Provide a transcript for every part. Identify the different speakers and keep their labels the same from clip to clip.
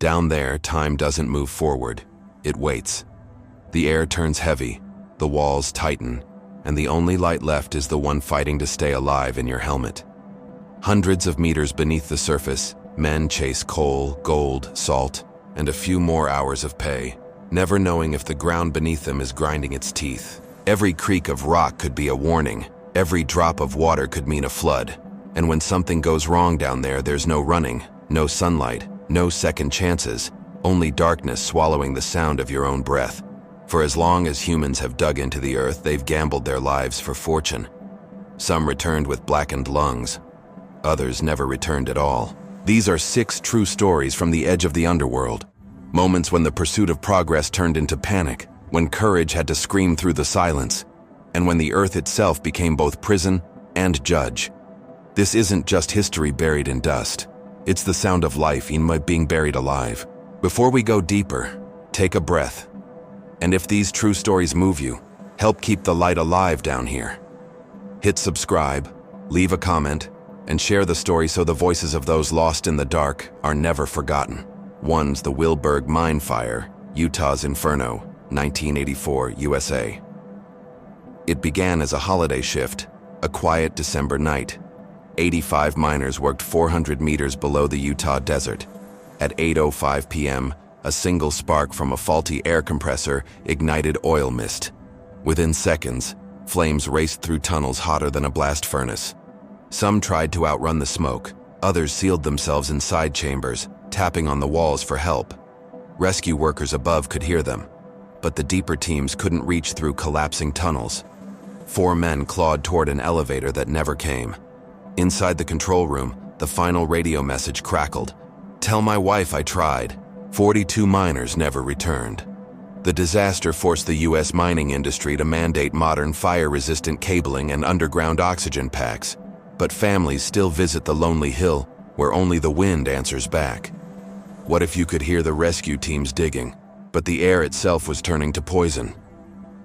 Speaker 1: Down there, time doesn't move forward. It waits. The air turns heavy, the walls tighten, and the only light left is the one fighting to stay alive in your helmet. Hundreds of meters beneath the surface, men chase coal, gold, salt, and a few more hours of pay, never knowing if the ground beneath them is grinding its teeth. Every creak of rock could be a warning. Every drop of water could mean a flood. And when something goes wrong down there, there's no running, no sunlight, no second chances, only darkness swallowing the sound of your own breath. For as long as humans have dug into the earth, they've gambled their lives for fortune. Some returned with blackened lungs. Others never returned at all. These are 6 true stories from the edge of the underworld. Moments when the pursuit of progress turned into panic, when courage had to scream through the silence, and when the earth itself became both prison and judge. This isn't just history buried in dust. It's the sound of life being buried alive. Before we go deeper, take a breath. And if these true stories move you, help keep the light alive down here. Hit subscribe, leave a comment, and share the story so the voices of those lost in the dark are never forgotten. One's the Wilberg Mine Fire, Utah's Inferno, 1984, USA. It began as a holiday shift, a quiet December night. 85 miners worked 400 meters below the Utah desert. At 8:05 p.m., a single spark from a faulty air compressor ignited oil mist. Within seconds, flames raced through tunnels hotter than a blast furnace. Some tried to outrun the smoke. Others sealed themselves in side chambers, tapping on the walls for help. Rescue workers above could hear them, but the deeper teams couldn't reach through collapsing tunnels. 4 men clawed toward an elevator that never came. Inside the control room, the final radio message crackled. "Tell my wife I tried." 42 miners never returned. The disaster forced the U.S. mining industry to mandate modern fire-resistant cabling and underground oxygen packs. But families still visit the lonely hill, where only the wind answers back. What if you could hear the rescue teams digging, but the air itself was turning to poison?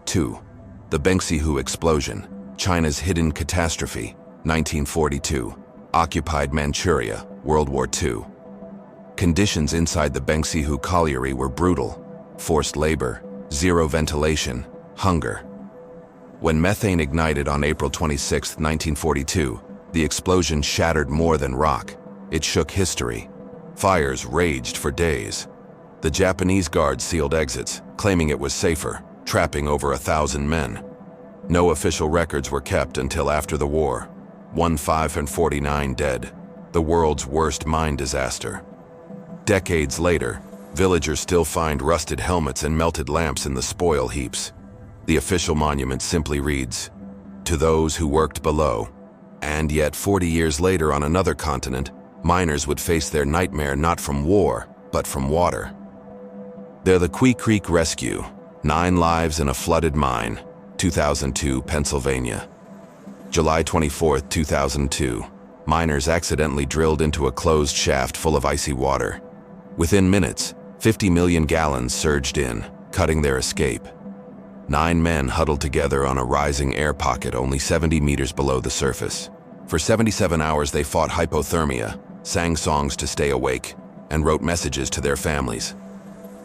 Speaker 1: 2. The Benxihu Explosion, China's hidden catastrophe, 1942. Occupied Manchuria, World War II. Conditions inside the Benxihu colliery were brutal. Forced labor, zero ventilation, hunger. When methane ignited on April 26, 1942, the explosion shattered more than rock. It shook history. Fires raged for days. The Japanese guards sealed exits, claiming it was safer, trapping over 1,000 men. No official records were kept until after the war. 1,549 dead, the world's worst mine disaster. Decades later, villagers still find rusted helmets and melted lamps in the spoil heaps. The official monument simply reads, "To those who worked below." And yet 40 years later on another continent, miners would face their nightmare not from war, but from water. They're the Quecreek Rescue, 9 lives in a flooded mine, 2002, Pennsylvania. July 24, 2002, miners accidentally drilled into a closed shaft full of icy water. Within minutes, 50 million gallons surged in, cutting their escape. 9 men huddled together on a rising air pocket only 70 meters below the surface. For 77 hours they fought hypothermia, sang songs to stay awake, and wrote messages to their families.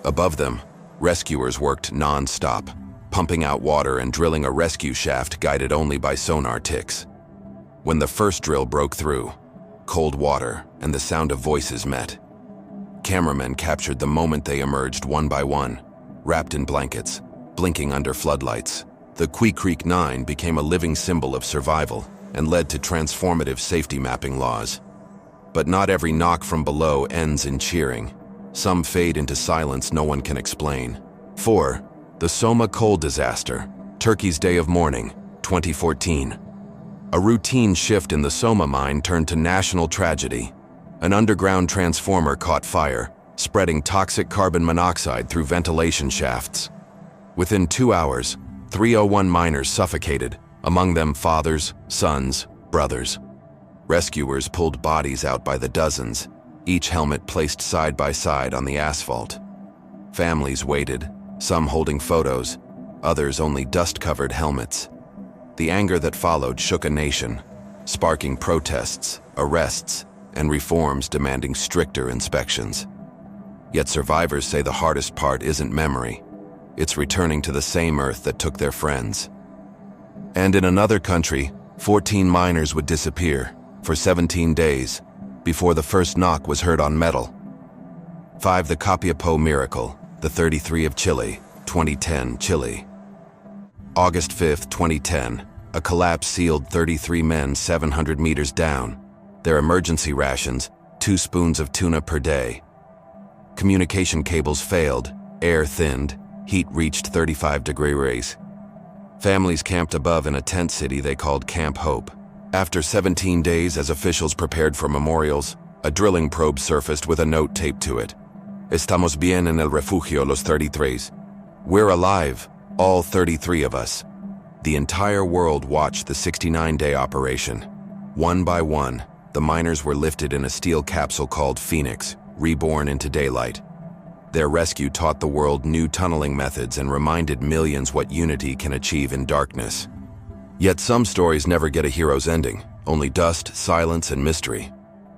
Speaker 1: Above them, rescuers worked non-stop, pumping out water and drilling a rescue shaft guided only by sonar ticks. When the first drill broke through, cold water and the sound of voices met. Cameramen captured the moment they emerged one by one, wrapped in blankets, blinking under floodlights. The Quecreek Nine became a living symbol of survival and led to transformative safety mapping laws. But not every knock from below ends in cheering. Some fade into silence no one can explain. 4. The Soma Coal Disaster, Turkey's Day of Mourning, 2014. A routine shift in the Soma mine turned to national tragedy. An underground transformer caught fire, spreading toxic carbon monoxide through ventilation shafts. Within 2 hours, 301 miners suffocated, among them fathers, sons, brothers. Rescuers pulled bodies out by the dozens, each helmet placed side by side on the asphalt. Families waited, some holding photos, others only dust-covered helmets. The anger that followed shook a nation, sparking protests, arrests, and reforms demanding stricter inspections. Yet survivors say the hardest part isn't memory. It's returning to the same earth that took their friends. And in another country, 14 miners would disappear for 17 days before the first knock was heard on metal. 5. The Copiapó Miracle, the 33 of Chile, 2010, Chile. August 5, 2010, a collapse sealed 33 men 700 meters down. Their emergency rations, 2 spoons of tuna per day. Communication cables failed, air thinned, heat reached 35 degrees. Families camped above in a tent city they called Camp Hope. After 17 days, as officials prepared for memorials, a drilling probe surfaced with a note taped to it. Estamos bien en el refugio los 33. We're alive, all 33 of us. The entire world watched the 69-day operation. One by one, the miners were lifted in a steel capsule called Phoenix, reborn into daylight. Their rescue taught the world new tunneling methods and reminded millions what unity can achieve in darkness. Yet some stories never get a hero's ending, only dust, silence, and mystery.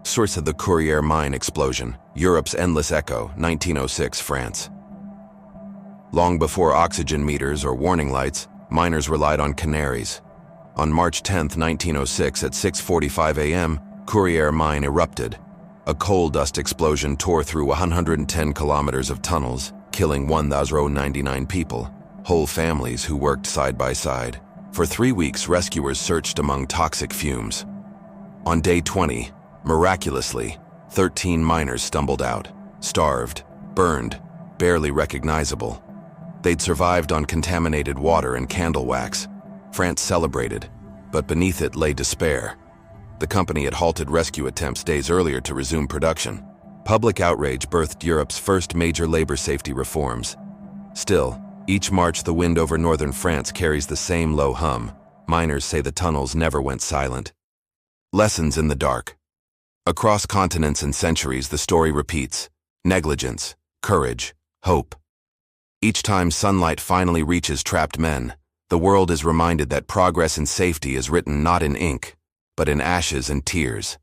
Speaker 1: Source of the Wilberg Mine Explosion, Europe's Endless Echo, 1906, France. Long before oxygen meters or warning lights, miners relied on canaries. On March 10, 1906, at 6:45 a.m., Wilberg Mine erupted. A coal dust explosion tore through 110 kilometers of tunnels, killing 1,099 people, whole families who worked side by side. For 3 weeks, rescuers searched among toxic fumes. On day 20, miraculously, 13 miners stumbled out, starved, burned, barely recognizable. They'd survived on contaminated water and candle wax. France celebrated, but beneath it lay despair. The company had halted rescue attempts days earlier to resume production. Public outrage birthed Europe's first major labor safety reforms. Still, each March the wind over northern France carries the same low hum. Miners say the tunnels never went silent. Lessons in the dark. Across continents and centuries, the story repeats. Negligence, courage, hope. Each time sunlight finally reaches trapped men, the world is reminded that progress and safety is written not in ink, but in ashes and tears.